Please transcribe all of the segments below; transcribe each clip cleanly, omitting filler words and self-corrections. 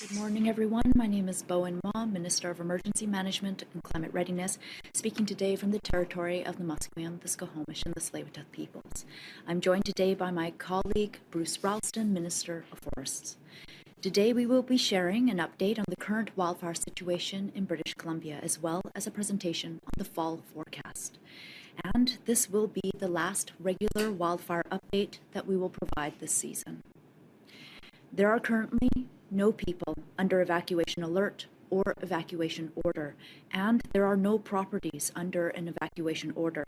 Good morning, everyone. My name is Bowinn Ma, Minister of Emergency Management and Climate Readiness, speaking today from the territory of the Musqueam, the Skokomish, and the Tsleil-Waututh peoples. I'm joined today by my colleague, Bruce Ralston, Minister of Forests. Today, we will be sharing an update on the current wildfire situation in British Columbia, as well as a presentation on the fall forecast. And this will be the last regular wildfire update that we will provide this season. There are currently no people under evacuation alert or evacuation order, and there are no properties under an evacuation order.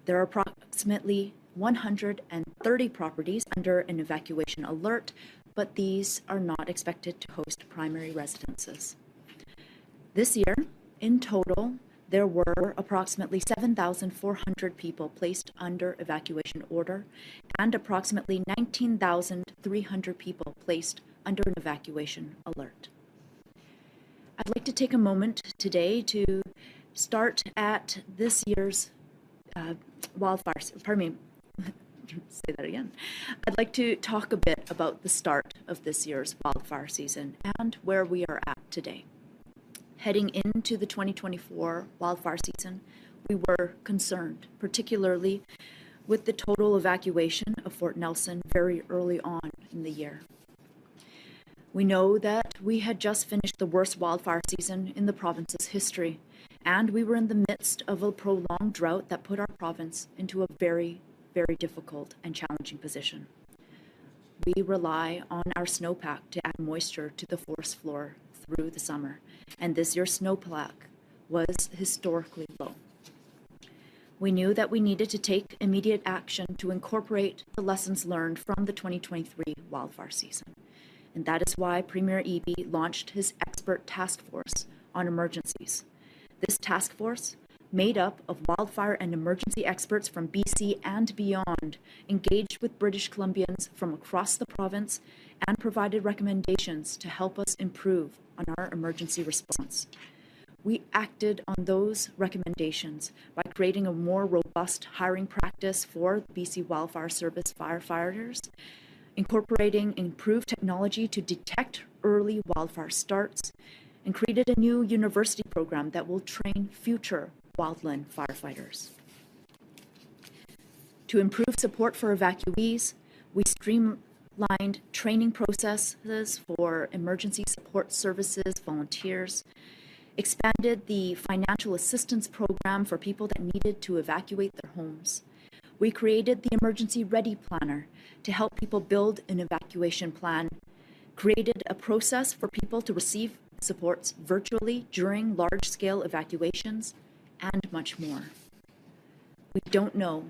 There are approximately 130 properties under an evacuation alert, but these are not expected to host primary residences. This year, in total, there were approximately 7,400 people placed under evacuation order and approximately 19,300 people placed under an evacuation alert. I'd like to take a moment today to start at this year's wildfires. Say that again. I'd like to talk a bit about the start of this year's wildfire season and where we are at today. Heading into the 2024 wildfire season, we were concerned, particularly with the total evacuation of Fort Nelson very early on in the year. We know that we had just finished the worst wildfire season in the province's history, and we were in the midst of a prolonged drought that put our province into a very, very difficult and challenging position. We rely on our snowpack to add moisture to the forest floor through the summer, and this year's snowpack was historically low. We knew that we needed to take immediate action to incorporate the lessons learned from the 2023 wildfire season. And that is why Premier Eby launched his expert task force on emergencies. This task force, made up of wildfire and emergency experts from BC and beyond, engaged with British Columbians from across the province and provided recommendations to help us improve on our emergency response. We acted on those recommendations by creating a more robust hiring practice for the BC Wildfire Service firefighters, incorporating improved technology to detect early wildfire starts, and created a new university program that will train future wildland firefighters. To improve support for evacuees, we streamlined training processes for emergency support services volunteers, expanded the financial assistance program for people that needed to evacuate their homes. We created the Emergency Ready Planner to help people build an evacuation plan, created a process for people to receive supports virtually during large-scale evacuations, and much more. We don't know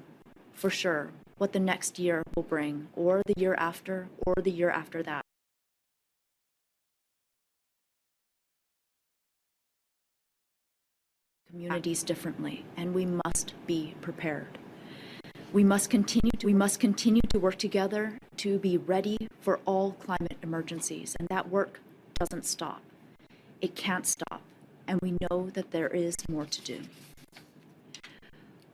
for sure what the next year will bring, or the year after, or the year after that. Communities differently, and we must be prepared. We must continue to work together to be ready for all climate emergencies, and that work doesn't stop. It can't stop, and we know that there is more to do.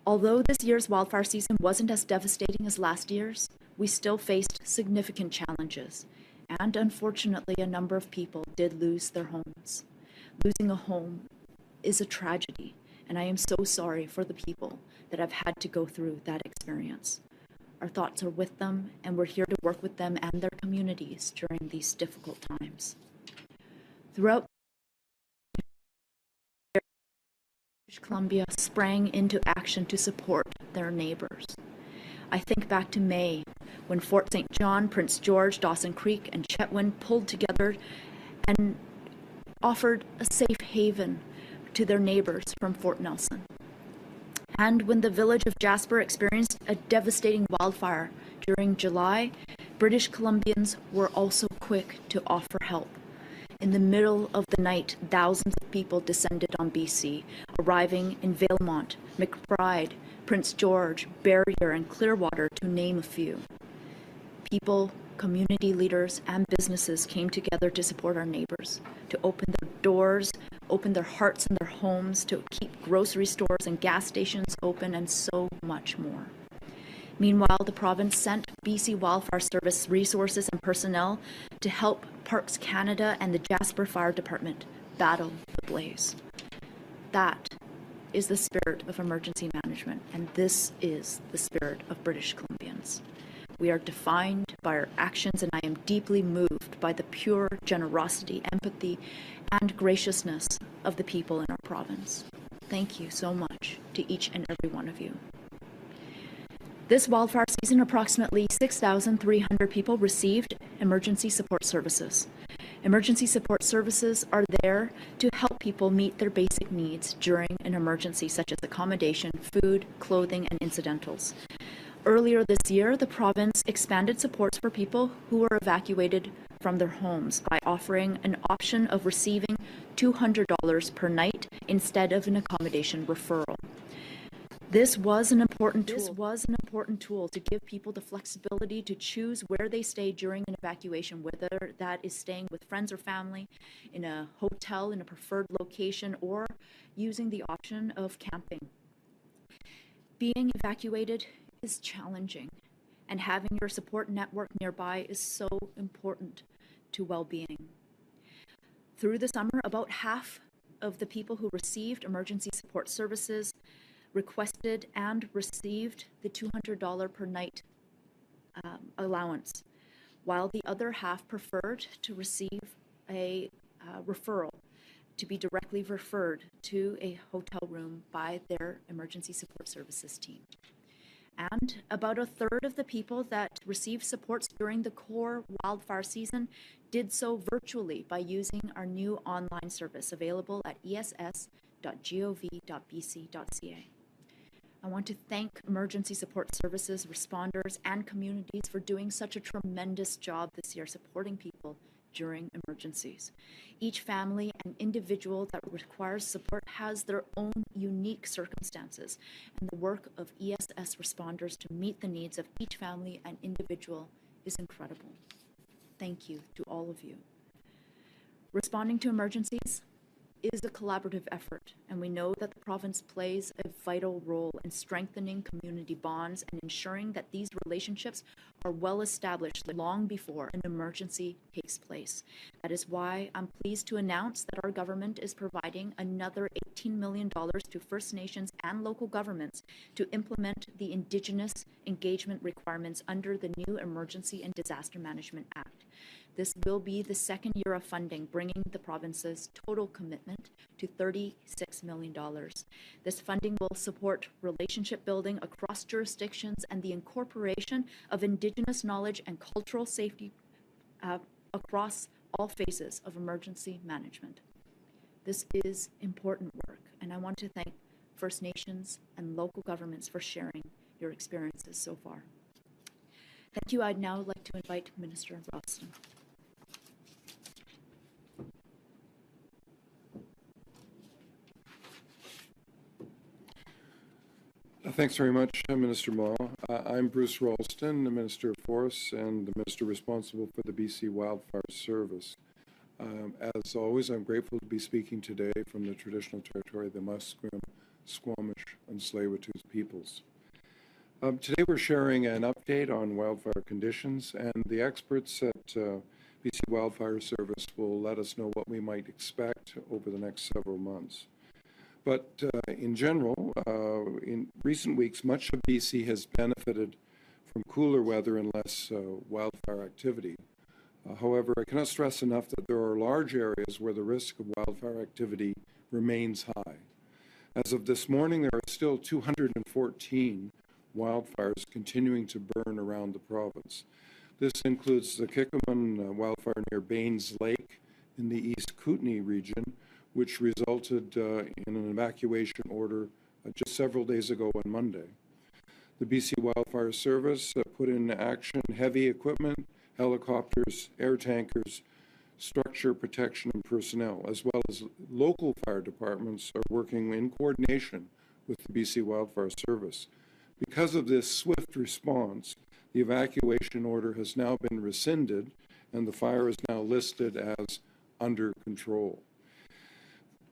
Although this year's wildfire season wasn't as devastating as last year's, we still faced significant challenges, and unfortunately, a number of people did lose their homes. Losing a home is a tragedy, and I am so sorry for the people that have had to go through that experience. Our thoughts are with them, and we're here to work with them and their communities during these difficult times. Throughout British Columbia sprang into action to support their neighbors. I think back to May, when Fort St. John, Prince George, Dawson Creek, and Chetwynd pulled together and offered a safe haven to their neighbors from Fort Nelson. And when the village of Jasper experienced a devastating wildfire during July, British Columbians were also quick to offer help. In the middle of the night, thousands of people descended on BC, arriving in Valemont, McBride, Prince George, Barrier, and Clearwater, to name a few. People, community leaders, and businesses came together to support our neighbors, to open their doors, open their hearts and their homes, to keep grocery stores and gas stations open, and so much more. Meanwhile, the province sent BC Wildfire Service resources and personnel to help Parks Canada and the Jasper Fire Department battle the blaze. That is the spirit of emergency management, and this is the spirit of British Columbians. We are defined by our actions, and I am deeply moved by the pure generosity, empathy, and graciousness of the people in our province. Thank you so much to each and every one of you. This wildfire season, approximately 6,300 people received emergency support services. Emergency support services are there to help people meet their basic needs during an emergency, such as accommodation, food, clothing, and incidentals. Earlier this year, the province expanded supports for people who were evacuated from their homes by offering an option of receiving $200 per night instead of an accommodation referral. This was an important tool to give people the flexibility to choose where they stay during an evacuation, whether that is staying with friends or family, in a hotel in a preferred location, or using the option of camping. Being evacuated is challenging, and having your support network nearby is so important to well-being. Through the summer, about half of the people who received emergency support services requested and received the $200 per night allowance, while the other half preferred to receive a referral, to be directly referred to a hotel room by their emergency support services team. And about a third of the people that received supports during the core wildfire season did so virtually by using our new online service available at ess.gov.bc.ca. I want to thank emergency support services, responders, and communities for doing such a tremendous job this year supporting people during emergencies. Each family and individual that requires support has their own unique circumstances, and the work of ESS responders to meet the needs of each family and individual is incredible. Thank you to all of you. Responding to emergencies is a collaborative effort, and we know that the province plays a vital role in strengthening community bonds and ensuring that these relationships are well established long before an emergency takes place. That is why I'm pleased to announce that our government is providing another $18 million to First Nations and local governments to implement the Indigenous engagement requirements under the new Emergency and Disaster Management Act. This will be the second year of funding, bringing the province's total commitment to $36 million. This funding will support relationship building across jurisdictions and the incorporation of Indigenous knowledge and cultural safety across all phases of emergency management. This is important work, and I want to thank First Nations and local governments for sharing your experiences so far. Thank you. I'd now like to invite Minister Ralston. Thanks very much, Minister Ma. I'm Bruce Ralston, the Minister of Forests and the Minister responsible for the BC Wildfire Service. As always, I'm grateful to be speaking today from the traditional territory of the Musqueam, Squamish, and Tsleil-Waututh peoples. Today we're sharing an update on wildfire conditions, and the experts at BC Wildfire Service will let us know what we might expect over the next several months. But in general, in recent weeks, much of BC has benefited from cooler weather and less wildfire activity. However, I cannot stress enough that there are large areas where the risk of wildfire activity remains high. As of this morning, there are still 214 wildfires continuing to burn around the province. This includes the Kikkoman wildfire near Baines Lake in the East Kootenay region, which resulted in an evacuation order just several days ago on Monday. The BC Wildfire Service put in action heavy equipment, helicopters, air tankers, structure protection and personnel, as well as local fire departments are working in coordination with the BC Wildfire Service. Because of this swift response, the evacuation order has now been rescinded and the fire is now listed as under control.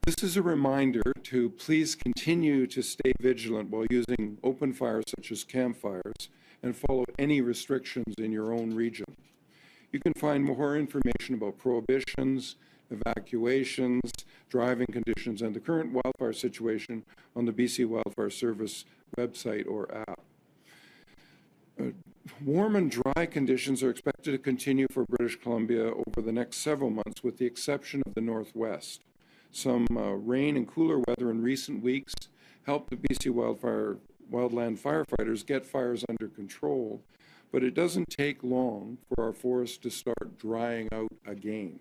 This is a reminder to please continue to stay vigilant while using open fire such as campfires and follow any restrictions in your own region. You can find more information about prohibitions, evacuations, driving conditions, and the current wildfire situation on the BC Wildfire Service website or app. Warm and dry conditions are expected to continue for British Columbia over the next several months, with the exception of the Northwest. Some rain and cooler weather in recent weeks helped the BC wildland firefighters get fires under control, but it doesn't take long for our forests to start drying out again.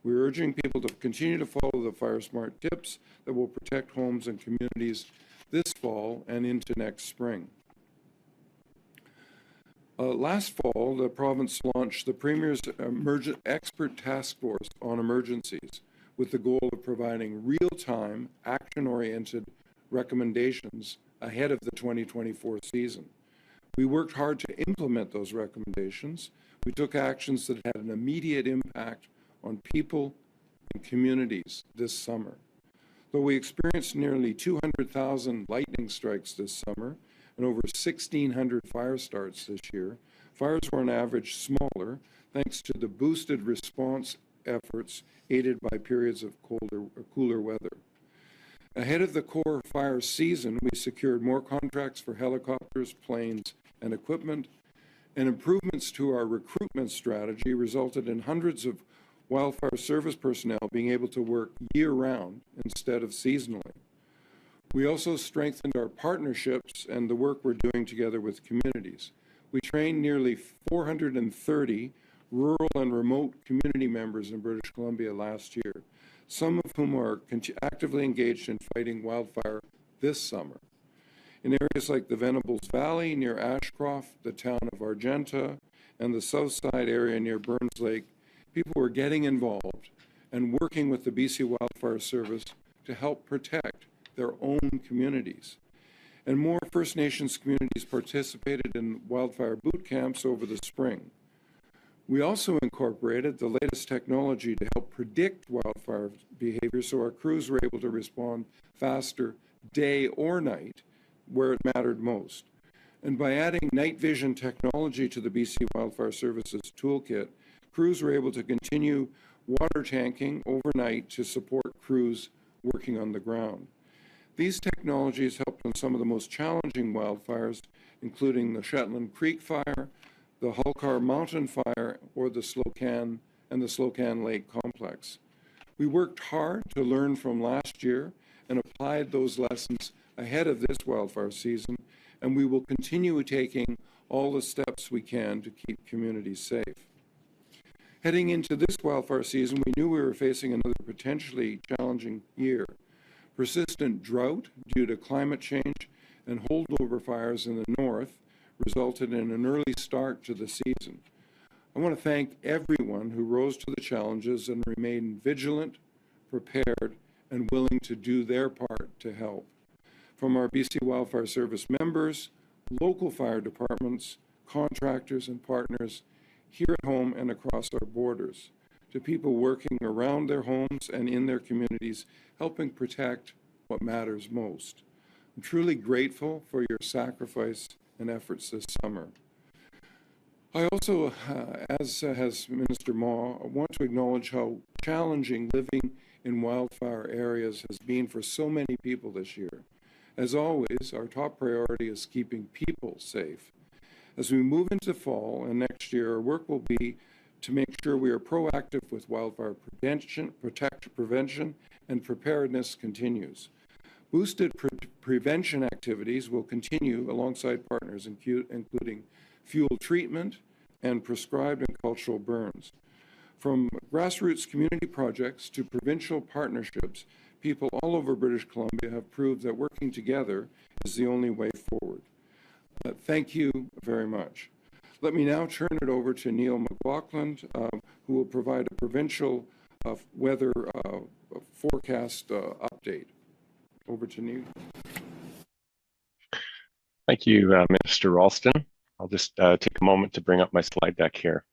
We're urging people to continue to follow the fire-smart tips that will protect homes and communities this fall and into next spring. Last fall, the province launched the Premier's Expert Task Force on Emergencies with the goal of providing real-time, action-oriented recommendations ahead of the 2024 season. We worked hard to implement those recommendations. We took actions that had an immediate impact on people and communities this summer. Though we experienced nearly 200,000 lightning strikes this summer and over 1,600 fire starts this year, fires were on average smaller thanks to the boosted response efforts aided by periods of cooler weather. Ahead of the core fire season, we secured more contracts for helicopters, planes, and equipment, and improvements to our recruitment strategy resulted in hundreds of wildfire service personnel being able to work year-round instead of seasonally. We also strengthened our partnerships and the work we're doing together with communities. We trained nearly 430 rural and remote community members in British Columbia last year, some of whom are actively engaged in fighting wildfire this summer. In areas like the Venables Valley near Ashcroft, the town of Argenta, and the Southside area near Burns Lake, people were getting involved and working with the BC Wildfire Service to help protect their own communities. And more First Nations communities participated in wildfire boot camps over the spring. We also incorporated the latest technology to help predict wildfire behavior so our crews were able to respond faster day or night where it mattered most. And by adding night vision technology to the BC Wildfire Service's toolkit, crews were able to continue water tanking overnight to support crews working on the ground. These technologies helped on some of the most challenging wildfires, including the Shetland Creek Fire, the Hulkar Mountain Fire, or the Slocan and the Slocan Lake Complex. We worked hard to learn from last year and applied those lessons ahead of this wildfire season, and we will continue taking all the steps we can to keep communities safe. Heading into this wildfire season, we knew we were facing another potentially challenging year. Persistent drought due to climate change and holdover fires in the north resulted in an early start to the season. I want to thank everyone who rose to the challenges and remained vigilant, prepared, and willing to do their part to help. From our BC Wildfire Service members, local fire departments, contractors, and partners here at home and across our borders, to people working around their homes and in their communities, helping protect what matters most. I'm truly grateful for your sacrifice and efforts this summer. I also, as has Minister Ma, want to acknowledge how challenging living in wildfire areas has been for so many people this year. As always, our top priority is keeping people safe. As we move into fall and next year, our work will be to make sure we are proactive with wildfire prevention and preparedness continues. Boosted prevention activities will continue alongside partners, including fuel treatment and prescribed and cultural burns. From grassroots community projects to provincial partnerships, people all over British Columbia have proved that working together is the only way forward. Thank you very much. Let me now turn it over to Neil McLaughlin, who will provide a provincial weather forecast update. Over to Neil. Thank you, Minister Ralston. I'll just take a moment to bring up my slide deck here.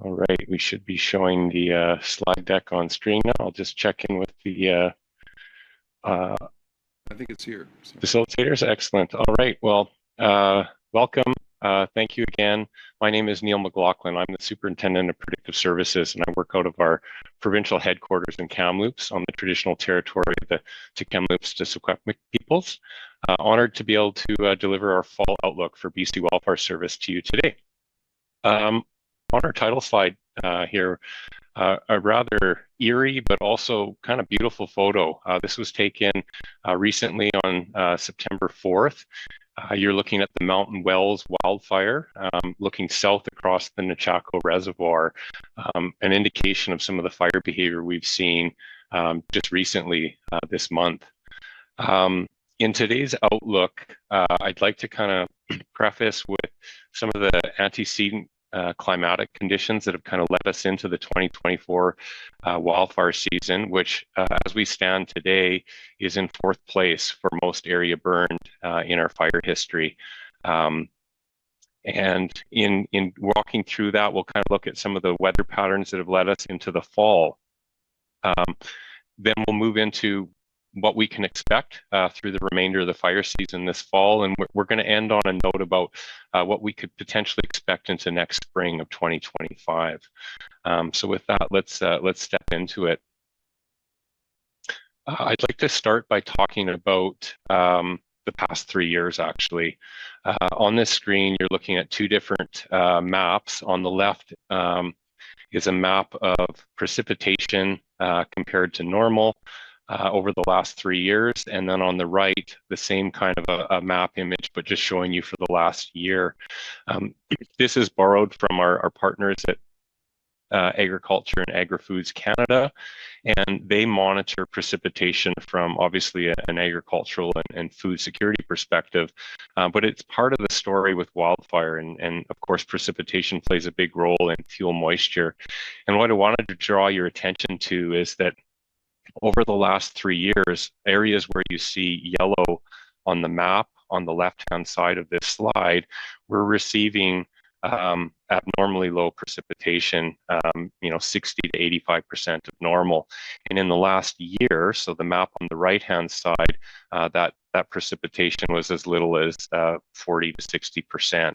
All right, we should be showing the slide deck on screen now. I'll just check in with the I think it's here. So. facilitators. Excellent. All right, well, welcome. Thank you again. My name is Neil McLaughlin. I'm the Superintendent of Predictive Services, and I work out of our provincial headquarters in Kamloops on the traditional territory of the Tk'emlúps to Secwepemc peoples. Honored to be able to deliver our fall outlook for BC Wildfire Service to you today. On our title slide here, a rather eerie but also kind of beautiful photo. This was taken recently on September 4th. You're looking at the Mountain Wells wildfire, looking south across the Nechako Reservoir, an indication of some of the fire behavior we've seen just recently this month. In today's outlook, I'd like to kind of preface with some of the antecedent climatic conditions that have kind of led us into the 2024 wildfire season, which as we stand today is in 4th place for most area burned in our fire history. And in walking through that, we'll kind of look at some of the weather patterns that have led us into the fall. Then we'll move into what we can expect through the remainder of the fire season this fall. And we're going to end on a note about what we could potentially expect into next spring of 2025. So with that, let's step into it. I'd like to start by talking about the past 3 years, actually. On this screen, you're looking at 2 different maps. On the left is a map of precipitation compared to normal over the last 3 years, and then on the right, the same kind of a map image, but just showing you for the last year. This is borrowed from our partners at Agriculture and Agri-Foods Canada, and they monitor precipitation from obviously an agricultural and food security perspective, but it's part of the story with wildfire, and of course precipitation plays a big role in fuel moisture. And what I wanted to draw your attention to is that over the last 3 years, areas where you see yellow on the map on the left-hand side of this slide, we're receiving abnormally low precipitation, 60 to 85% of normal. And in the last year, so the map on the right-hand side, that precipitation was as little as 40 to 60%,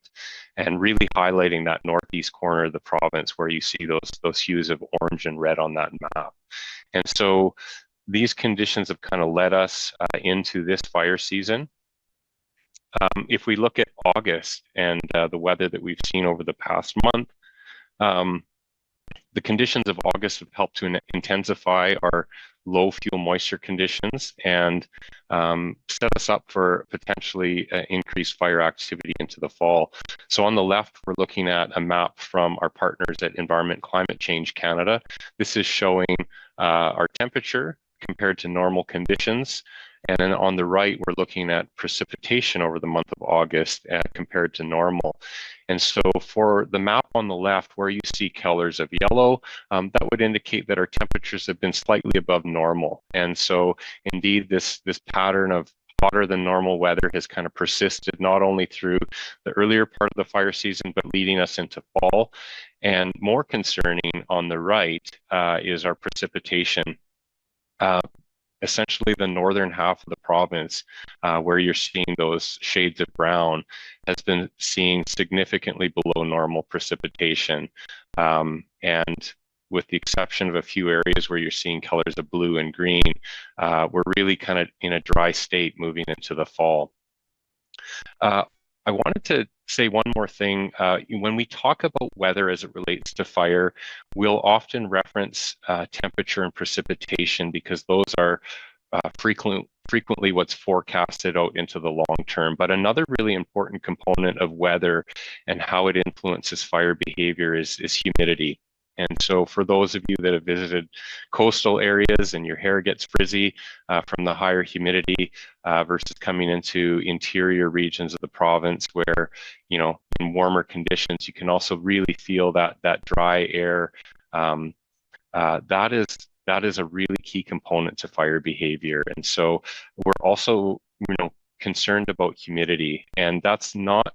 and really highlighting that northeast corner of the province where you see those hues of orange and red on that map. And so these conditions have kind of led us into this fire season. If we look at August and the weather that we've seen over the past month, the conditions of August have helped to intensify our low fuel moisture conditions and set us up for potentially increased fire activity into the fall. So on the left, we're looking at a map from our partners at Environment Climate Change Canada. This is showing our temperature compared to normal conditions. And then on the right, we're looking at precipitation over the month of August compared to normal. And so for the map on the left, where you see colors of yellow, that would indicate that our temperatures have been slightly above normal. And so indeed, this pattern of hotter than normal weather has kind of persisted not only through the earlier part of the fire season, but leading us into fall. And more concerning on the right is our precipitation. Essentially the northern half of the province, where you're seeing those shades of brown, has been seeing significantly below normal precipitation. And with the exception of a few areas where you're seeing colors of blue and green, we're really kind of in a dry state moving into the fall. I wanted to say one more thing. When we talk about weather as it relates to fire, we'll often reference temperature and precipitation because those are frequently what's forecasted out into the long term. But another really important component of weather and how it influences fire behavior is humidity. And so for those of you that have visited coastal areas and your hair gets frizzy from the higher humidity versus coming into interior regions of the province where, in warmer conditions, you can also really feel that dry air. That is a really key component to fire behavior. And so we're also, concerned about humidity. And that's not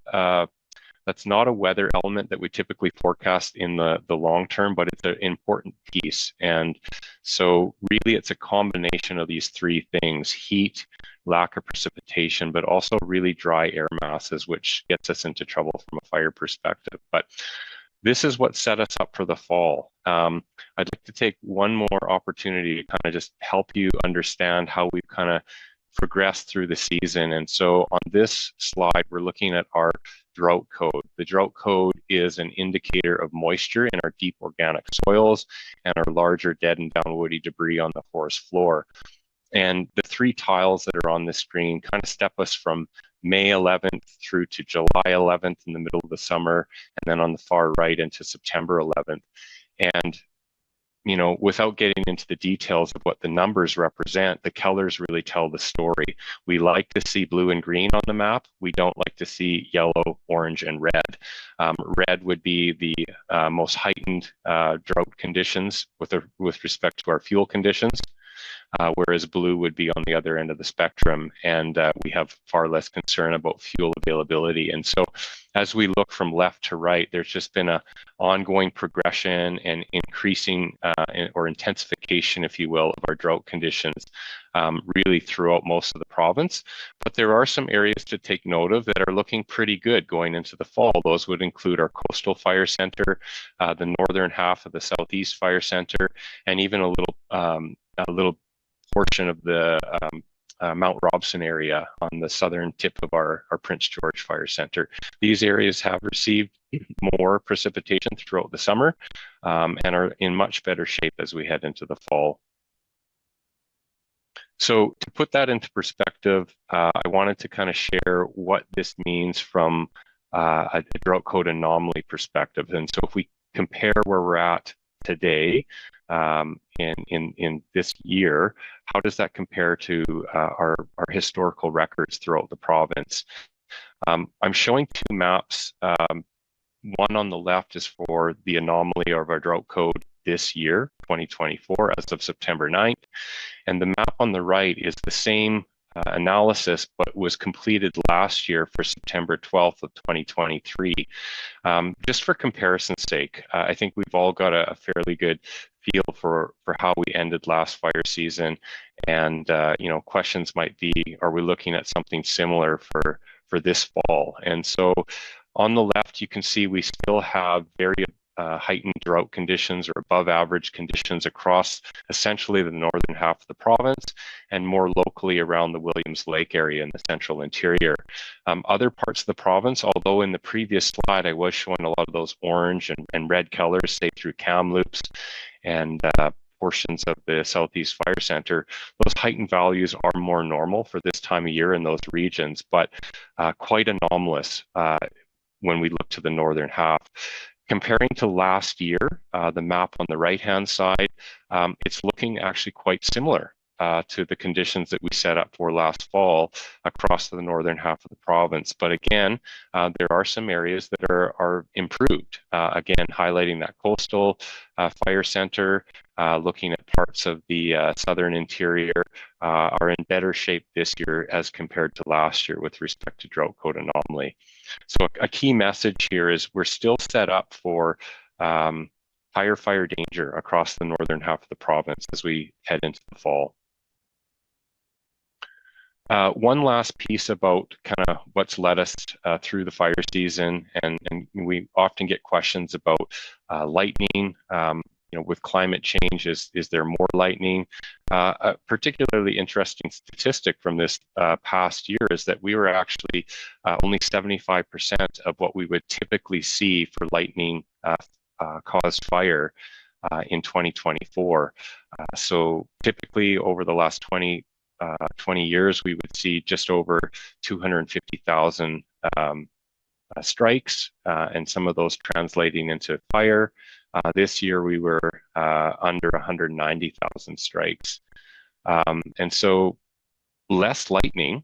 That's not a weather element that we typically forecast in the long term, but it's an important piece. And so really it's a combination of these three things: heat, lack of precipitation, but also really dry air masses, which gets us into trouble from a fire perspective. But this is what set us up for the fall. I'd like to take one more opportunity to kind of just help you understand how we've kind of progressed through the season. And so on this slide, we're looking at our drought code. The drought code is an indicator of moisture in our deep organic soils and our larger dead and down woody debris on the forest floor. And the three tiles that are on the screen kind of step us from May 11th through to July 11th in the middle of the summer, and then on the far right into September 11th. And you know, without getting into the details of what the numbers represent, the colors really tell the story. We like to see blue and green on the map. We don't like to see yellow, orange, and red. Red would be the most heightened drought conditions with respect to our fuel conditions. Whereas blue would be on the other end of the spectrum, and we have far less concern about fuel availability. And so as we look from left to right, there's just been an ongoing progression and increasing or intensification, if you will, of our drought conditions really throughout most of the province. But there are some areas to take note of that are looking pretty good going into the fall. Those would include our coastal fire center, the northern half of the southeast fire center, and even a little portion of the Mount Robson area on the southern tip of our Prince George Fire Center. These areas have received more precipitation throughout the summer and are in much better shape as we head into the fall. So to put that into perspective, I wanted to kind of share what this means from a drought code anomaly perspective. And so if we compare where we're at today in this year, how does that compare to our historical records throughout the province? I'm showing two maps. One on the left is for the anomaly of our drought code this year, 2024, as of September 9th. And the map on the right is the same analysis, but was completed last year for September 12th of 2023. Just for comparison's sake, I think we've all got a fairly good feel for how we ended last fire season. And, you know, questions might be, are we looking at something similar for this fall? And so on the left, you can see we still have very heightened drought conditions or above average conditions across essentially the northern half of the province and more locally around the Williams Lake area in the central interior. Other parts of the province, although in the previous slide I was showing a lot of those orange and red colors, say through Kamloops and portions of the Southeast Fire Center, those heightened values are more normal for this time of year in those regions, but quite anomalous when we look to the northern half. Comparing to last year, the map on the right-hand side, it's looking actually quite similar to the conditions that we set up for last fall across the northern half of the province. But again, there are some areas that are improved. Again, highlighting that coastal fire center, looking at parts of the southern interior are in better shape this year as compared to last year with respect to drought code anomaly. So a key message here is we're still set up for higher fire danger across the northern half of the province as we head into the fall. One last piece about kind of what's led us through the fire season, and we often get questions about lightning. You know, with climate change, is there more lightning? A particularly interesting statistic from this past year is that we were actually only 75% of what we would typically see for lightning caused fire in 2024. So typically over the last 20 years, we would see just over 250,000 strikes, and some of those translating into fire. This year, we were under 190,000 strikes. And so less lightning,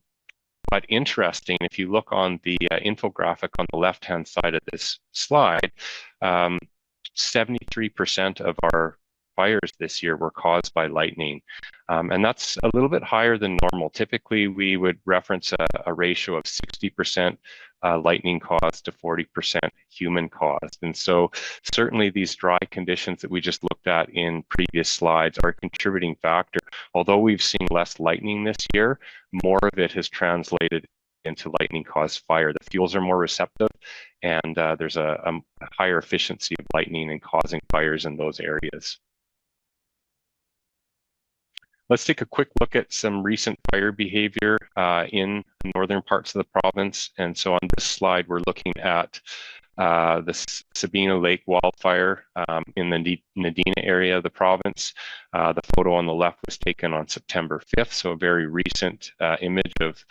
but interesting, if you look on the infographic on the left-hand side of this slide, 73% of our fires this year were caused by lightning. And that's a little bit higher than normal. Typically, we would reference a ratio of 60% lightning caused to 40% human caused. And so certainly these dry conditions that we just looked at in previous slides are a contributing factor. Although we've seen less lightning this year, more of it has translated into lightning caused fire. The fuels are more receptive, and there's a higher efficiency of lightning in causing fires in those areas. Let's take a quick look at some recent fire behavior in the northern parts of the province. And so on this slide, we're looking at the Sabina Lake wildfire in the Nadina area of the province. The photo on the left was taken on September 5th, so a very recent image of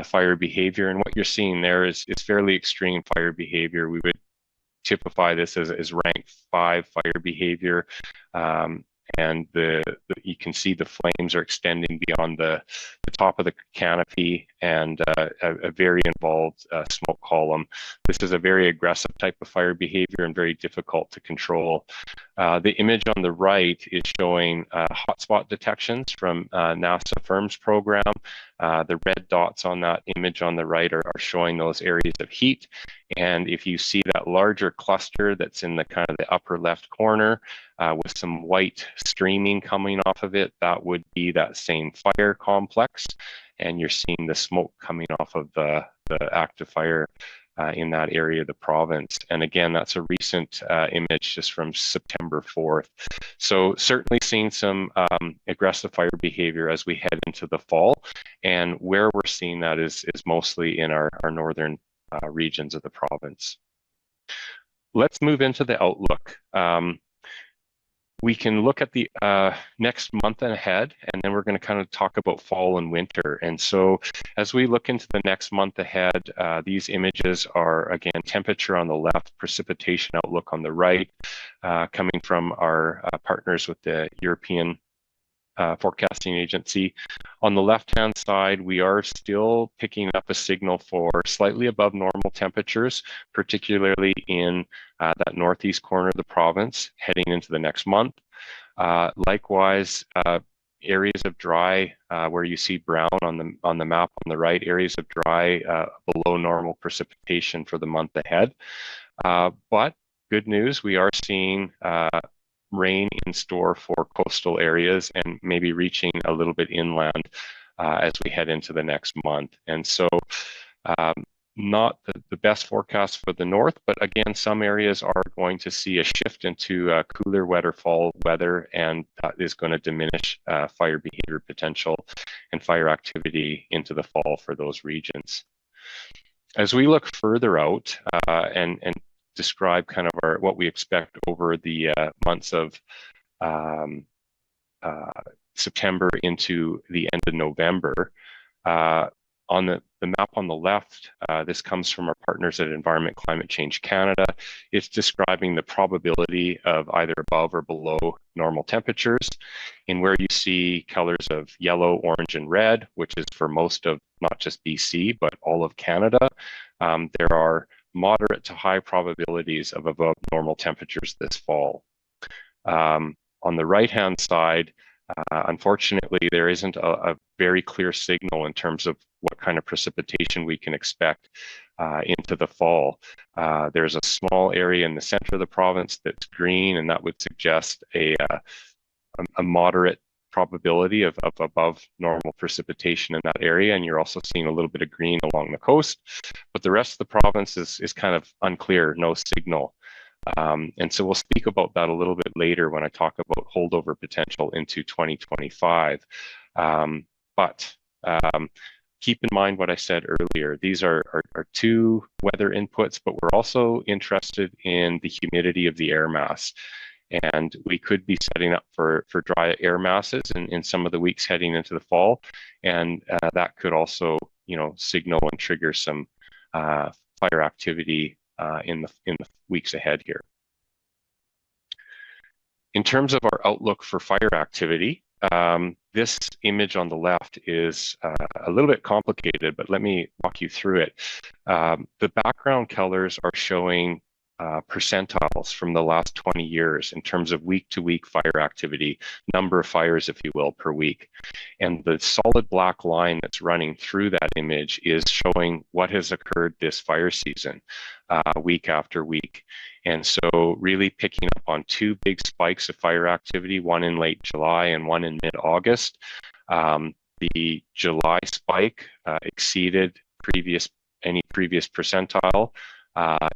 fire behavior. And what you're seeing there is fairly extreme fire behavior. We would typify this as rank 5 fire behavior. And you can see the flames are extending beyond the top of the canopy, and a very involved smoke column. This is a very aggressive type of fire behavior and very difficult to control. The image on the right is showing hotspot detections from NASA FIRM's program. The red dots on that image on the right are showing those areas of heat. And if you see that larger cluster that's in the kind of the upper left corner with some white streaming coming off of it, that would be that same fire complex. And you're seeing the smoke coming off of the active fire in that area of the province. And again, that's a recent image just from September 4th. So certainly seeing some aggressive fire behavior as we head into the fall. And where we're seeing that is mostly in our northern regions of the province. Let's move into the outlook. We can look at the next month ahead, and then we're going to kind of talk about fall and winter. And so as we look into the next month ahead, these images are, again, temperature on the left, precipitation outlook on the right, coming from our partners with the European Forecasting Agency. On the left-hand side, we are still picking up a signal for slightly above normal temperatures, particularly in that northeast corner of the province heading into the next month. Likewise, areas of dry, where you see brown on the map on the right, areas of dry below normal precipitation for the month ahead. But good news, we are seeing rain in store for coastal areas and maybe reaching a little bit inland as we head into the next month. And so not the best forecast for the north, but again, some areas are going to see a shift into cooler, wetter fall weather, and that is going to diminish fire behavior potential and fire activity into the fall for those regions. As we look further out and describe kind of what we expect over the months of September into the end of November. On the map on the left, this comes from our partners at Environment Climate Change Canada. It's describing the probability of either above or below normal temperatures. And where you see colors of yellow, orange, and red, which is for most of not just BC, but all of Canada, there are moderate to high probabilities of above normal temperatures this fall. On the right-hand side, unfortunately, there isn't a very clear signal in terms of what kind of precipitation we can expect into the fall. There's a small area in the center of the province that's green, and that would suggest a moderate probability of above normal precipitation in that area. And you're also seeing a little bit of green along the coast, but the rest of the province is kind of unclear, no signal. And so we'll speak about that a little bit later when I talk about holdover potential into 2025. But keep in mind what I said earlier. These are two weather inputs, but we're also interested in the humidity of the air mass. And we could be setting up for dry air masses in some of the weeks heading into the fall. And that could also, signal and trigger some fire activity in the weeks ahead here. In terms of our outlook for fire activity, this image on the left is a little bit complicated, but let me walk you through it. The background colors are showing percentiles from the last 20 years in terms of week-to-week fire activity, number of fires, if you will, per week. And the solid black line that's running through that image is showing what has occurred this fire season, week after week. And so really picking up on two big spikes of fire activity, one in late July and one in mid-August. The July spike exceeded any previous percentile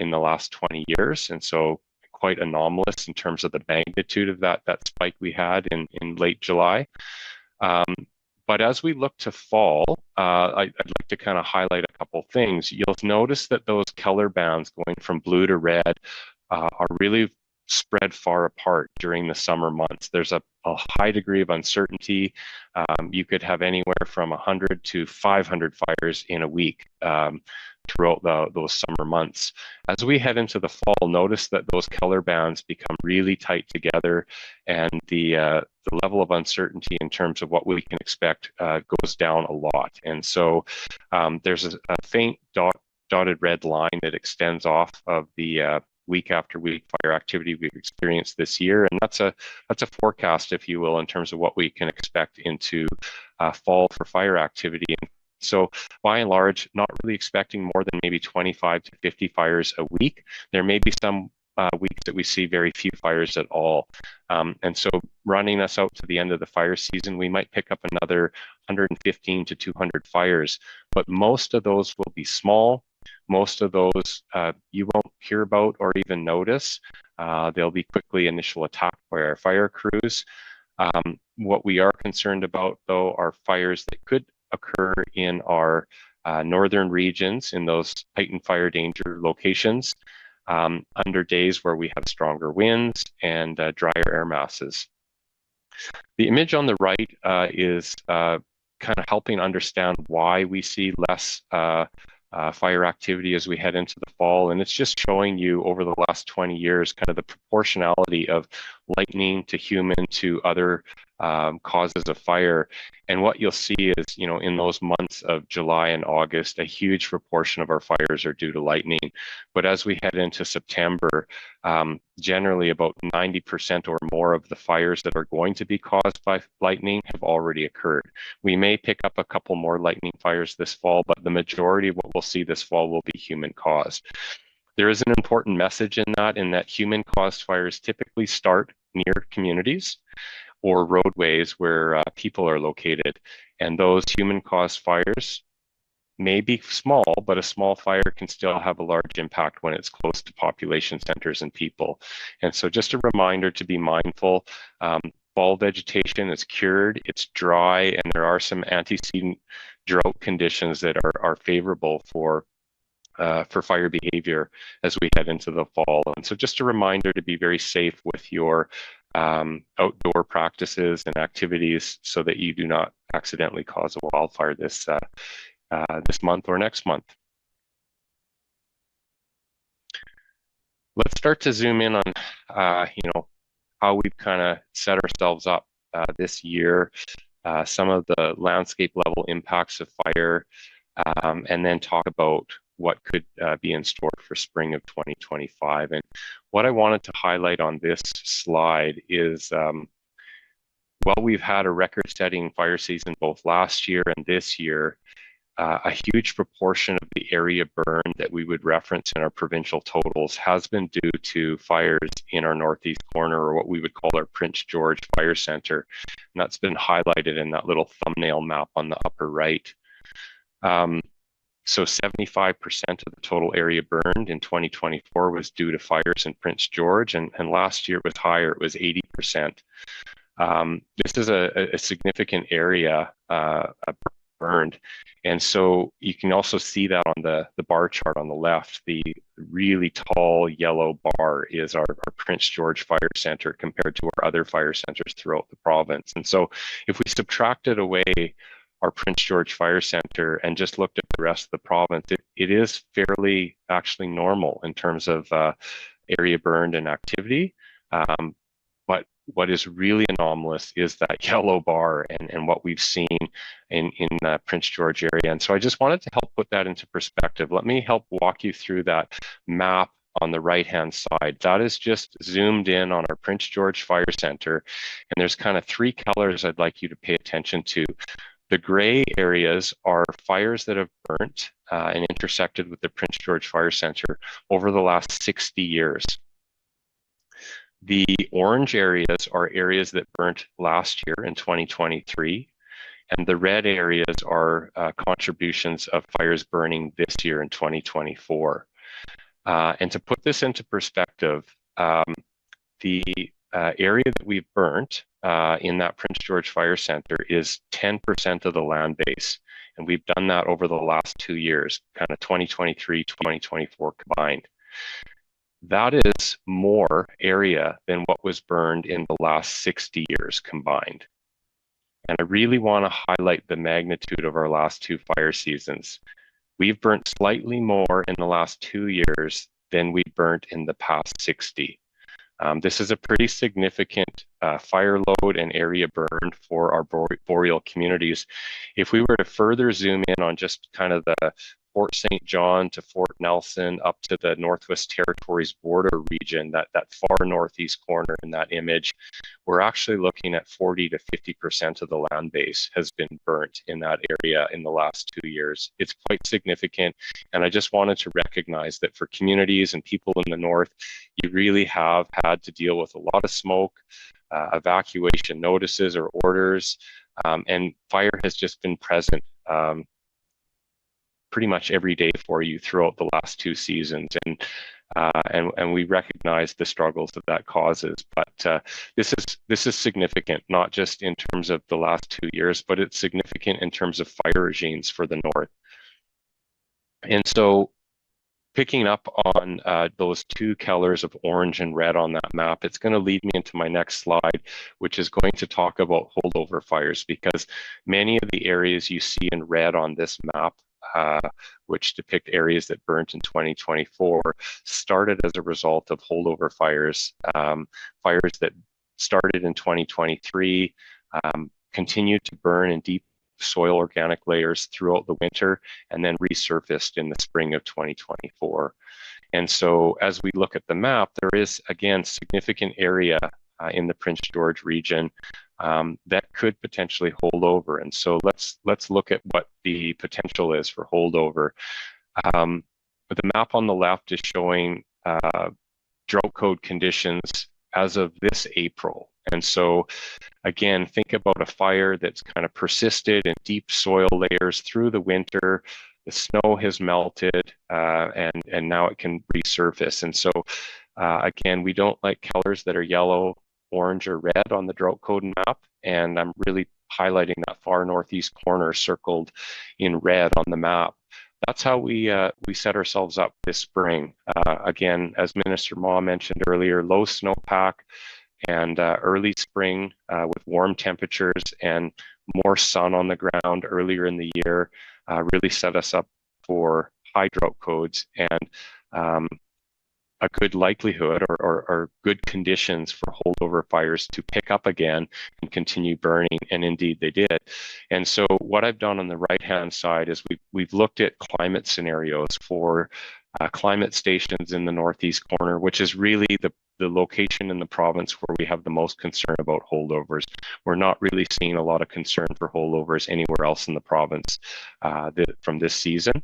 in the last 20 years. And so quite anomalous in terms of the magnitude of that spike we had in late July. But as we look to fall, I'd like to kind of highlight a couple things. You'll notice that those color bands going from blue to red are really spread far apart during the summer months. There's a high degree of uncertainty. You could have anywhere from 100 to 500 fires in a week throughout those summer months. As we head into the fall, notice that those color bands become really tight together, and the level of uncertainty in terms of what we can expect goes down a lot. And so there's a faint dotted red line that extends off of the week after week fire activity we've experienced this year, and that's a forecast, if you will, in terms of what we can expect into fall for fire activity. And so by and large, not really expecting more than maybe 25 to 50 fires a week. There may be some weeks that we see very few fires at all. And so running us out to the end of the fire season, we might pick up another 115 to 200 fires, but most of those will be small. Most of those you won't hear about or even notice. They'll be quickly initial attacked by our fire crews. What we are concerned about, though, are fires that could occur in our northern regions, in those heightened fire danger locations, under days where we have stronger winds and drier air masses. The image on the right is kind of helping understand why we see less fire activity as we head into the fall, and it's just showing you over the last 20 years kind of the proportionality of lightning to human to other causes of fire. And what you'll see is, you know, in those months of July and August, a huge proportion of our fires are due to lightning. But as we head into September, generally about 90% or more of the fires that are going to be caused by lightning have already occurred. We may pick up a couple more lightning fires this fall, but the majority of what we'll see this fall will be human caused. There is an important message in that human caused fires typically start near communities or roadways where people are located. And those human caused fires may be small, but a small fire can still have a large impact when it's close to population centers and people. And so just a reminder to be mindful. Fall vegetation is cured, it's dry, and there are some antecedent drought conditions that are favorable for fire behavior as we head into the fall. And so just a reminder to be very safe with your outdoor practices and activities so that you do not accidentally cause a wildfire this month or next month. Let's start to zoom in on how we've kind of set ourselves up this year, some of the landscape level impacts of fire, and then talk about what could be in store for spring of 2025. And what I wanted to highlight on this slide is, while we've had a record-setting fire season both last year and this year, a huge proportion of the area burned that we would reference in our provincial totals has been due to fires in our northeast corner, or what we would call our Prince George Fire Center. And that's been highlighted in that little thumbnail map on the upper right. So 75% of the total area burned in 2024 was due to fires in Prince George, and last year it was higher, it was 80%. This is a significant area burned. And so you can also see that on the bar chart on the left. The really tall yellow bar is our Prince George Fire Center compared to our other fire centers throughout the province. And so if we subtracted away our Prince George Fire Center and just looked at the rest of the province, it is fairly actually normal in terms of area burned and activity. But what is really anomalous is that yellow bar and what we've seen in the Prince George area. And so I just wanted to help put that into perspective. Let me help walk you through that map on the right-hand side, that is just zoomed in on our Prince George Fire Center. And there's kind of three colors I'd like you to pay attention to. The gray areas are fires that have burnt and intersected with the Prince George Fire Center over the last 60 years. The orange areas are areas that burnt last year in 2023, and the red areas are contributions of fires burning this year in 2024. And to put this into perspective, the area that we've burnt in that Prince George Fire Center is 10% of the land base. And we've done that over the last 2 years, kind of 2023, 2024 combined. That is more area than what was burned in the last 60 years combined. And I really want to highlight the magnitude of our last two fire seasons. We've burnt slightly more in the last 2 years than we burnt in the past 60. This is a pretty significant fire load and area burned for our boreal communities. If we were to further zoom in on just kind of the Fort St. John to Fort Nelson up to the Northwest Territories border region, that far northeast corner in that image, we're actually looking at 40 to 50% of the land base has been burnt in that area in the last 2 years. It's quite significant, and I just wanted to recognize that for communities and people in the north, you really have had to deal with a lot of smoke, evacuation notices or orders, and fire has just been present pretty much every day for you throughout the last two seasons, and we recognize the struggles that causes. But this is significant, not just in terms of the last 2 years, but it's significant in terms of fire regimes for the north. And so, picking up on those two colors of orange and red on that map, it's going to lead me into my next slide, which is going to talk about holdover fires, because many of the areas you see in red on this map, which depict areas that burnt in 2024, started as a result of holdover fires, fires that started in 2023, continued to burn in deep soil organic layers throughout the winter, and then resurfaced in the spring of 2024. And so as we look at the map, there is, again, significant area in the Prince George region that could potentially hold over. And so let's look at what the potential is for holdover. The map on the left is showing drought code conditions as of this April. And so again, think about a fire that's kind of persisted in deep soil layers through the winter. The snow has melted, and now it can resurface. And so again, we don't like colors that are yellow, orange, or red on the drought code map, and I'm really highlighting that far northeast corner circled in red on the map. That's how we set ourselves up this spring. Again, as Minister Ma mentioned earlier, low snowpack and early spring with warm temperatures and more sun on the ground earlier in the year really set us up for high drought codes and a good likelihood or good conditions for holdover fires to pick up again and continue burning, and indeed they did. And so what I've done on the right-hand side is we've looked at climate scenarios for climate stations in the northeast corner, which is really the location in the province where we have the most concern about holdovers. We're not really seeing a lot of concern for holdovers anywhere else in the province from this season.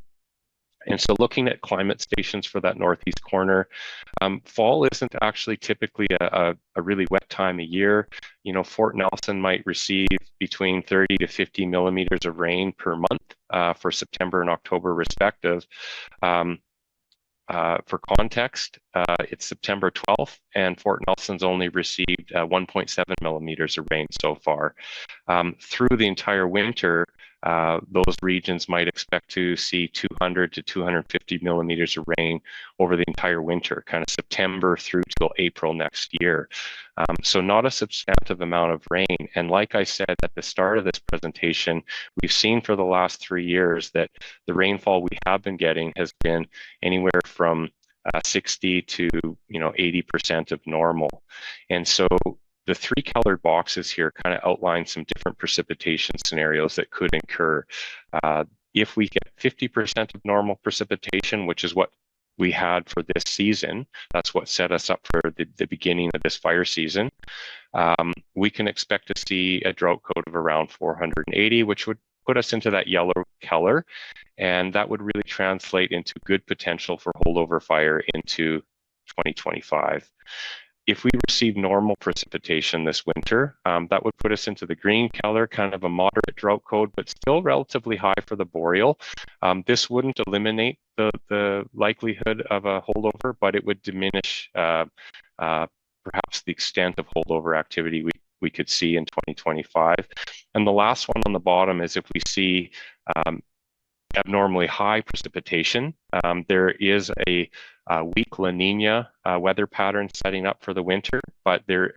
And so looking at climate stations for that northeast corner, fall isn't actually typically a really wet time of year. You know, Fort Nelson might receive between 30 to 50 millimeters of rain per month for September and October respective. For context, it's September 12th, and Fort Nelson's only received 1.7 millimeters of rain so far. Through the entire winter, those regions might expect to see 200 to 250 millimeters of rain over the entire winter, kind of September through till April next year. So not a substantive amount of rain. And like I said at the start of this presentation, we've seen for the last 3 years that the rainfall we have been getting has been anywhere from 60 to 80% of normal. And so the three colored boxes here kind of outline some different precipitation scenarios that could occur. If we get 50% of normal precipitation, which is what we had for this season, that's what set us up for the beginning of this fire season, we can expect to see a drought code of around 480, which would put us into that yellow color, and that would really translate into good potential for holdover fire into 2025. If we receive normal precipitation this winter, that would put us into the green color, kind of a moderate drought code, but still relatively high for the boreal. This wouldn't eliminate the likelihood of a holdover, but it would diminish perhaps the extent of holdover activity we could see in 2025. And the last one on the bottom is if we see abnormally high precipitation. There is a weak La Nina weather pattern setting up for the winter, but there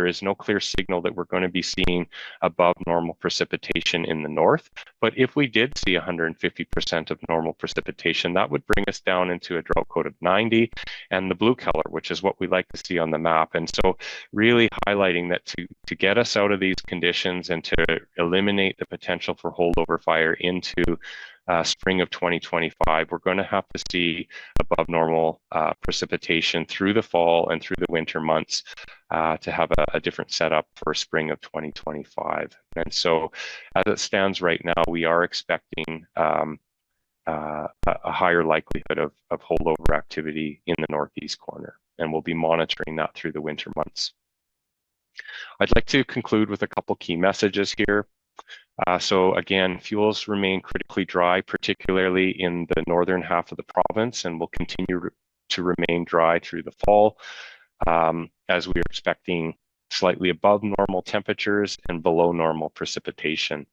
is no clear signal that we're going to be seeing above normal precipitation in the north. But if we did see 150% of normal precipitation, that would bring us down into a drought code of 90 and the blue color, which is what we like to see on the map. And so really highlighting that to get us out of these conditions and to eliminate the potential for holdover fire into spring of 2025, we're going to have to see above normal precipitation through the fall and through the winter months to have a different setup for spring of 2025. And so as it stands right now, we are expecting a higher likelihood of holdover activity in the northeast corner, and we'll be monitoring that through the winter months. I'd like to conclude with a couple key messages here. So again, fuels remain critically dry, particularly in the northern half of the province, and will continue to remain dry through the fall, as we are expecting slightly above normal temperatures and below normal precipitation.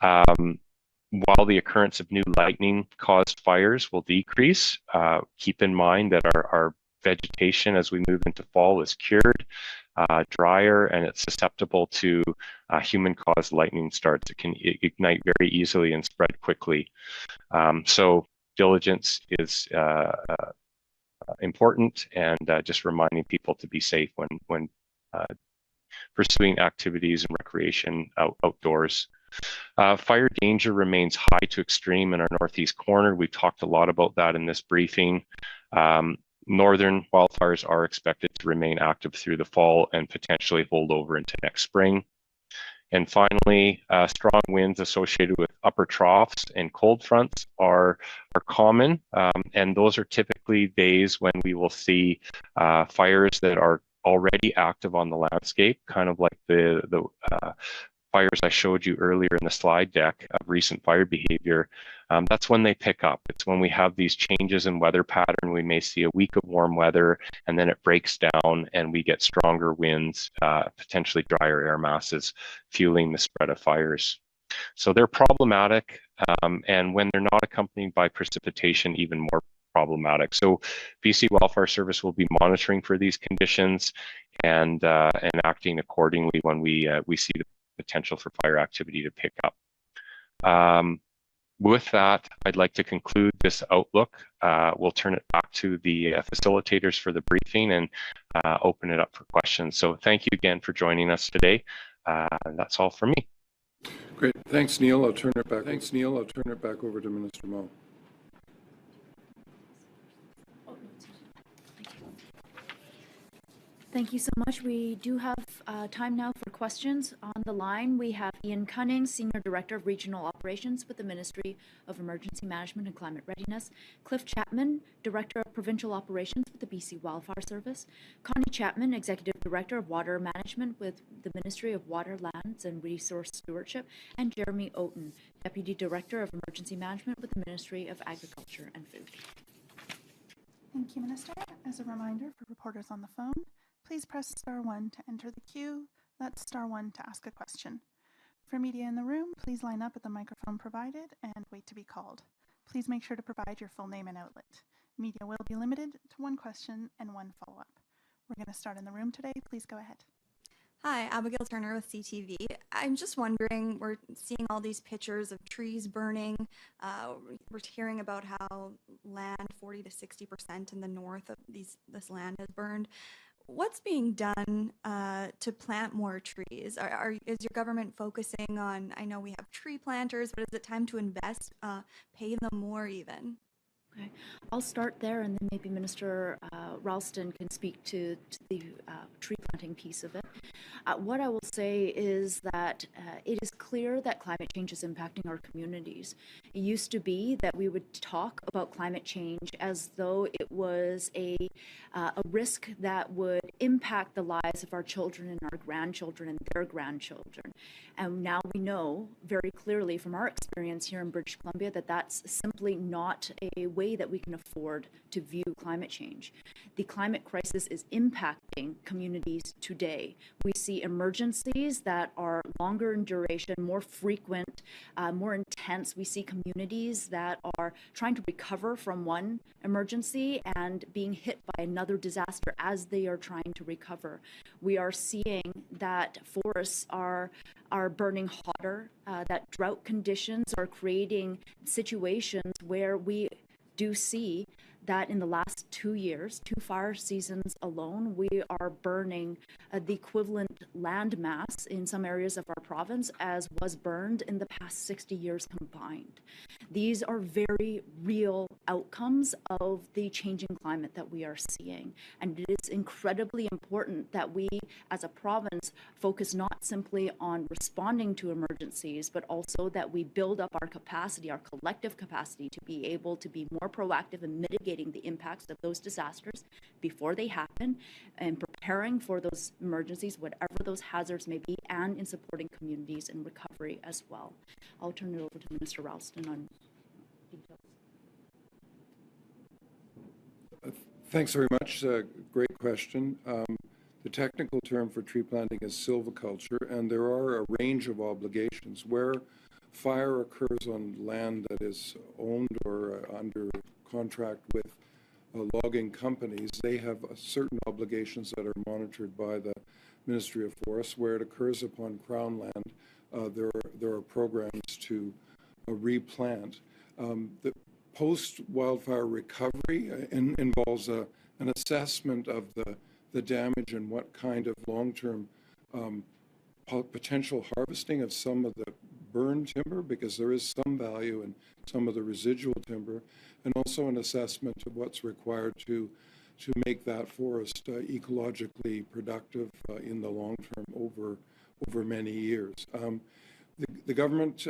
While the occurrence of new lightning-caused fires will decrease, keep in mind that our vegetation as we move into fall is cured, drier, and it's susceptible to human-caused lightning starts. It can ignite very easily and spread quickly. So diligence is important, and just reminding people to be safe when pursuing activities and recreation outdoors. Fire danger remains high to extreme in our northeast corner. We've talked a lot about that in this briefing. Northern wildfires are expected to remain active through the fall and potentially hold over into next spring. And finally, strong winds associated with upper troughs and cold fronts are common, and those are typically days when we will see fires that are already active on the landscape, kind of like the fires I showed you earlier in the slide deck of recent fire behavior. That's when they pick up. It's when we have these changes in weather pattern. We may see a week of warm weather, and then it breaks down and we get stronger winds, potentially drier air masses, fueling the spread of fires. So they're problematic, and when they're not accompanied by precipitation, even more problematic. So BC Wildfire Service will be monitoring for these conditions and acting accordingly when we see the potential for fire activity to pick up. With that, I'd like to conclude this outlook. We'll turn it back to the facilitators for the briefing and open it up for questions. So thank you again for joining us today. That's all for me. Great. Thanks, Neil. I'll turn it back. Thanks, Neil. I'll turn it back over to Minister Ma. Thank you so much. We do have time now for questions. On the line, we have Ian Cunning, Senior Director of Regional Operations with the Ministry of Emergency Management and Climate Readiness, Cliff Chapman, Director of Provincial Operations with the BC Wildfire Service, Connie Chapman, Executive Director of Water Management with the Ministry of Water, Lands and Resource Stewardship, and Jeremy Oaten, Deputy Director of Emergency Management with the Ministry of Agriculture and Food. Thank you, Minister. As a reminder for reporters on the phone, please press *1 to enter the queue. That's *1 to ask a question. For media in the room, please line up at the microphone provided and wait to be called. Please make sure to provide your full name and outlet. Media will be limited to one question and one follow-up. We're going to start in the room today. Please go ahead. Hi, Abigail Turner with CTV. I'm just wondering, we're seeing all these pictures of trees burning. We're hearing about how land, 40 to 60% in the north of this land has burned. What's being done to plant more trees? Is your government focusing on, I know we have tree planters, but is it time to invest, pay them more even? Okay, I'll start there, and then maybe Minister Ralston can speak to the tree planting piece of it. What I will say is that it is clear that climate change is impacting our communities. It used to be that we would talk about climate change as though it was a risk that would impact the lives of our children and our grandchildren and their grandchildren. And now we know very clearly from our experience here in British Columbia that that's simply not a way that we can afford to view climate change. The climate crisis is impacting communities today. We see emergencies that are longer in duration, more frequent, more intense. We see communities that are trying to recover from one emergency and being hit by another disaster as they are trying to recover. We are seeing that forests are burning hotter, that drought conditions are creating situations where we do see that in the last 2 years, 2 fire seasons alone, we are burning the equivalent land mass in some areas of our province as was burned in the past 60 years combined. These are very real outcomes of the changing climate that we are seeing. And it is incredibly important that we, as a province, focus not simply on responding to emergencies, but also that we build up our capacity, our collective capacity, to be able to be more proactive in mitigating the impacts of those disasters before they happen and preparing for those emergencies, whatever those hazards may be, and in supporting communities in recovery as well. I'll turn it over to Minister Ralston on details. Thanks very much. Great question. The technical term for tree planting is silviculture, and there are a range of obligations. Where fire occurs on land that is owned or under contract with logging companies, they have certain obligations that are monitored by the Ministry of Forests. Where it occurs upon Crown land, there are programs to replant. The post-wildfire recovery involves an assessment of the damage and what kind of long-term potential harvesting of some of the burned timber, because there is some value in some of the residual timber, and also an assessment of what's required to make that forest ecologically productive in the long term over many years. The government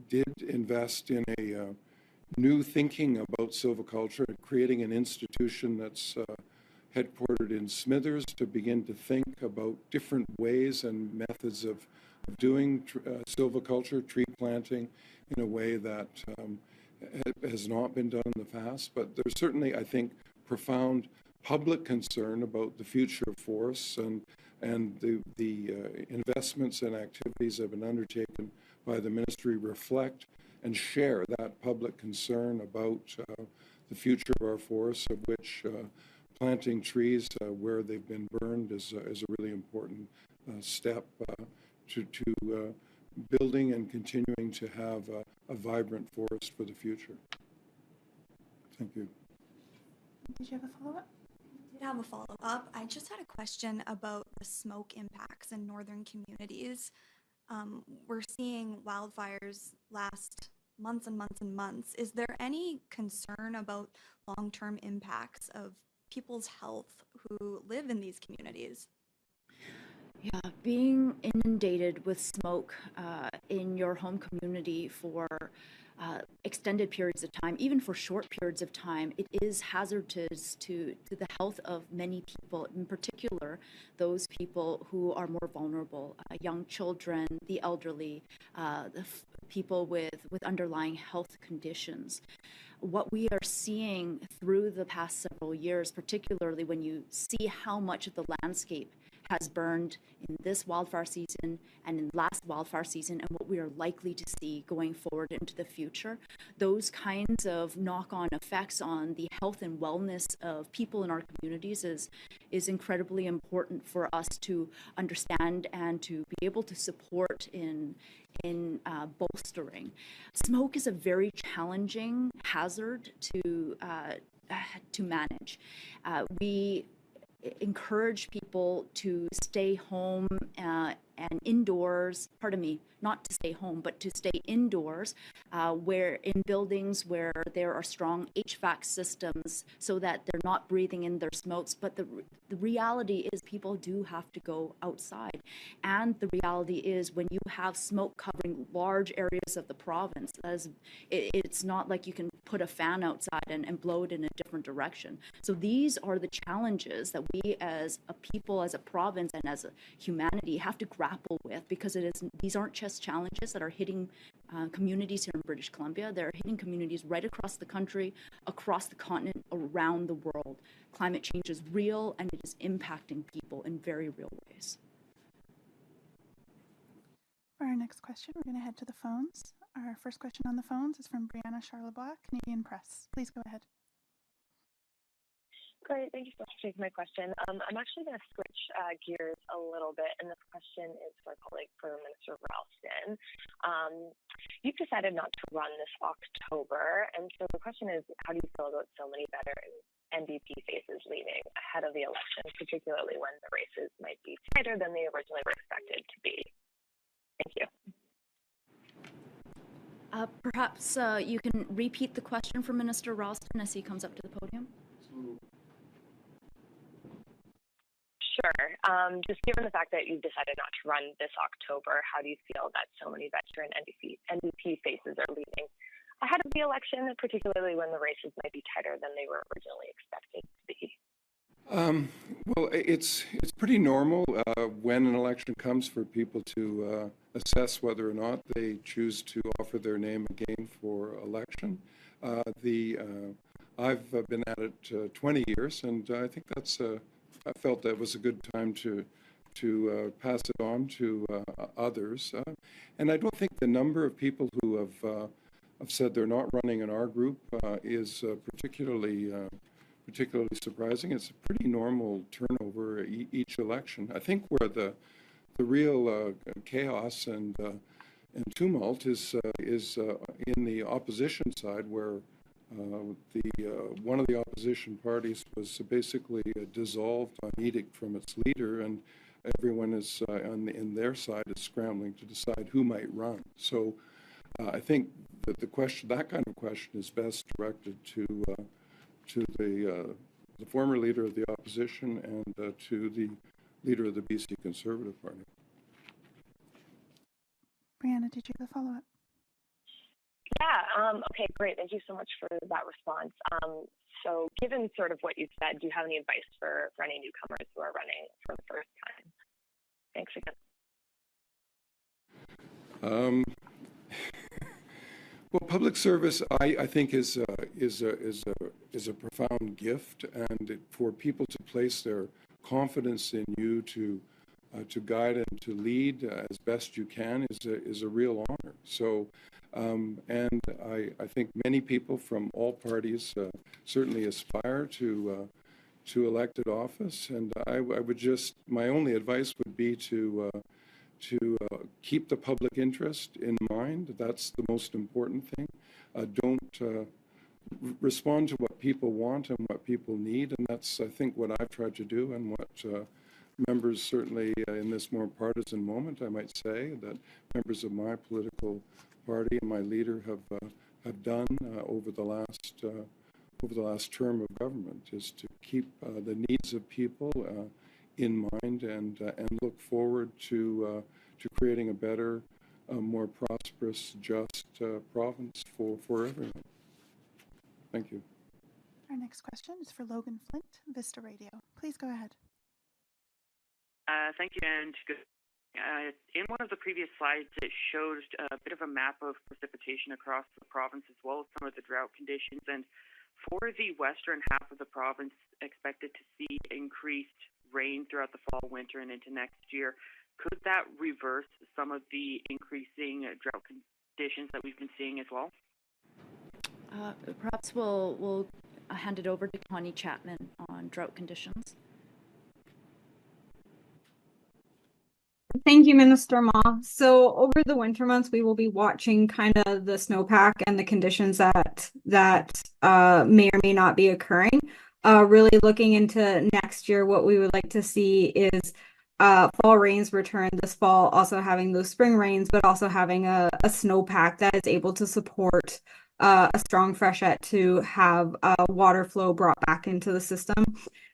did invest in a new thinking about silviculture, creating an institution that's headquartered in Smithers to begin to think about different ways and methods of doing silviculture, tree planting, in a way that has not been done in the past. But there's certainly, I think, profound public concern about the future of forests, and the investments and activities that have been undertaken by the ministry reflect and share that public concern about the future of our forests, of which planting trees where they've been burned is a really important step to building and continuing to have a vibrant forest for the future. Thank you. Did you have a follow-up? I did have a follow-up. I just had a question about the smoke impacts in northern communities. We're seeing wildfires last months and months and months. Is there any concern about long-term impacts of people's health who live in these communities? Yeah, being inundated with smoke in your home community for extended periods of time, even for short periods of time, it is hazardous to the health of many people, in particular those people who are more vulnerable, young children, the elderly, people with underlying health conditions. What we are seeing through the past several years, particularly when you see how much of the landscape has burned in this wildfire season and in last wildfire season, and what we are likely to see going forward into the future, those kinds of knock-on effects on the health and wellness of people in our communities is incredibly important for us to understand and to be able to support in bolstering. Smoke is a very challenging hazard to manage. encourage people to stay home and indoors, pardon me, not to stay home, but to stay indoors, where in buildings where there are strong HVAC systems so that they're not breathing in their smokes. But the reality is people do have to go outside. And the reality is when you have smoke covering large areas of the province, it's not like you can put a fan outside and blow it in a different direction. So these are the challenges that we as a people, as a province, and as a humanity have to grapple with, because these aren't just challenges that are hitting communities here in British Columbia. They're hitting communities right across the country, across the continent, around the world. Climate change is real, and it is impacting people in very real ways. For our next question, we're going to head to the phones. Our first question on the phones is from Brianna Charlebois, Canadian Press. Please go ahead. Great, thank you so much for taking my question. I'm actually going to switch gears a little bit, and this question is for a colleague for Minister Ralston. You've decided not to run this October, and so the question is, how do you feel about so many veteran NDP faces leaving ahead of the election, particularly when the races might be tighter than they originally were expected to be? Thank you. Perhaps you can repeat the question for Minister Ralston as he comes up to the podium. Sure. Just given the fact that you've decided not to run this October, how do you feel that so many veteran NDP faces are leaving ahead of the election, particularly when the races might be tighter than they were originally expected to be? Well, it's pretty normal when an election comes for people to assess whether or not they choose to offer their name again for election. I've been at it 20 years, and I think I felt that was a good time to pass it on to others. And I don't think the number of people who have said they're not running in our group is particularly surprising. It's a pretty normal turnover each election. I think where the real chaos and tumult is in the opposition side, where one of the opposition parties was basically dissolved on edict from its leader, and everyone is in their side is scrambling to decide who might run. So I think that that kind of question is best directed to the former leader of the opposition and to the leader of the BC Conservative Party. Brianna, did you have a follow-up? Yeah, okay, great. Thank you so much for that response. So given sort of what you've said, do you have any advice for any newcomers who are running for the first time? Thanks again. Well, public service, I think, is a profound gift, and for people to place their confidence in you to guide and to lead as best you can is a real honor. So, and I think many people from all parties certainly aspire to elected office, and I would my only advice would be to keep the public interest in mind. That's the most important thing. Don't respond to what people want and what people need, and that's, I think, what I've tried to do, and what members certainly in this more partisan moment, I might say, that members of my political party and my leader have done over the last term of government, is to keep the needs of people in mind and look forward to creating a better, more prosperous, just province for everyone. Thank you. Our next question is for Logan Flint, Vista Radio. Please go ahead. Thank you, and good. In one of the previous slides, it showed a bit of a map of precipitation across the province, as well as some of the drought conditions. And for the western half of the province, expected to see increased rain throughout the fall, winter, and into next year. Could that reverse some of the increasing drought conditions that we've been seeing as well? Perhaps we'll hand it over to Connie Chapman on drought conditions. Thank you, Minister Ma. So over the winter months, we will be watching kind of the snowpack and the conditions that may or may not be occurring. really looking into next year, what we would like to see is fall rains return this fall, also having those spring rains, but also having a snowpack that is able to support a strong freshet to have water flow brought back into the system.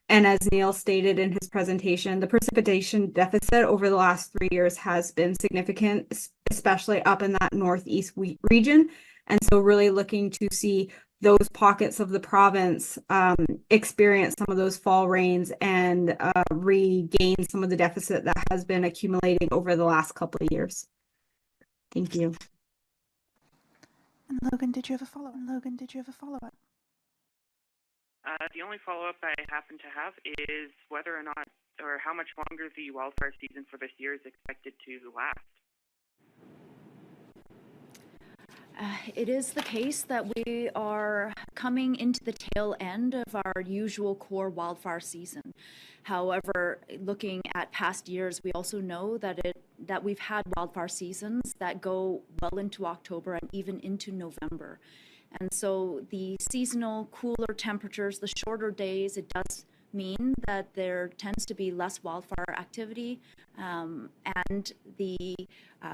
And as Neil stated in his presentation, the precipitation deficit over the last 3 years has been significant, especially up in that northeast region. And so really looking to see those pockets of the province experience some of those fall rains and regain some of the deficit that has been accumulating over the last couple of years. Thank you. And Logan, did you have a follow-up? The only follow-up I happen to have is whether or not, or how much longer the wildfire season for this year is expected to last. It is the case that we are coming into the tail end of our usual core wildfire season. However, looking at past years, we also know that we've had wildfire seasons that go well into October and even into November. And so the seasonal cooler temperatures, the shorter days, it does mean that there tends to be less wildfire activity, and the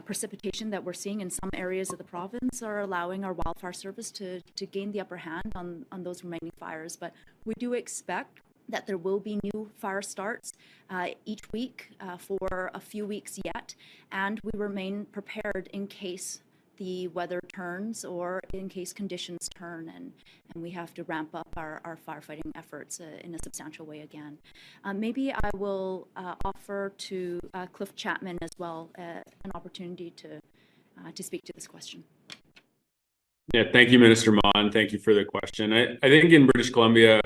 precipitation that we're seeing in some areas of the province are allowing our wildfire service to gain the upper hand on those remaining fires. But we do expect that there will be new fire starts each week for a few weeks yet, and we remain prepared in case the weather turns or in case conditions turn and we have to ramp up our firefighting efforts in a substantial way again. Maybe I will offer to Cliff Chapman as well an opportunity to speak to this question. Yeah, thank you, Minister Ma, and thank you for the question. I think in British Columbia,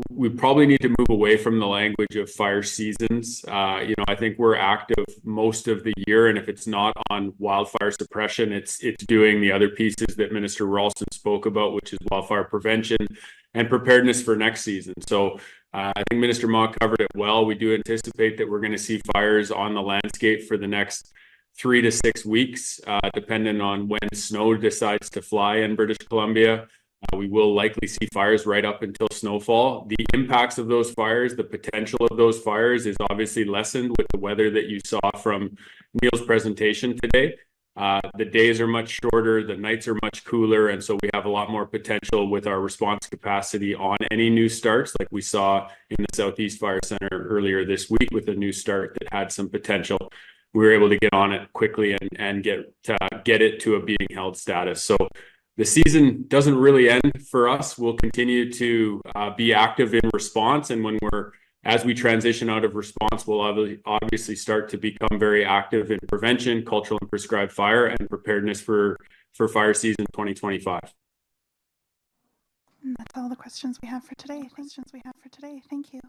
we probably need to move away from the language of fire seasons. I think we're active most of the year, and if it's not on wildfire suppression, it's doing the other pieces that Minister Ralston spoke about, which is wildfire prevention and preparedness for next season. So I think Minister Ma covered it well. We do anticipate that we're going to see fires on the landscape for the next 3 to 6 weeks, depending on when snow decides to fly in British Columbia. We will likely see fires right up until snowfall. The impacts of those fires, the potential of those fires is obviously lessened with the weather that you saw from Neil's presentation today. The days are much shorter, the nights are much cooler, and so we have a lot more potential with our response capacity on any new starts, like we saw in the Southeast Fire Center earlier this week with a new start that had some potential. We were able to get on it quickly and get it to a being held status. So the season doesn't really end for us. We'll continue to be active in response, and as we transition out of response, we'll obviously start to become very active in prevention, cultural and prescribed fire, and preparedness for fire season 2025. And that's all the questions we have for today. Thank you.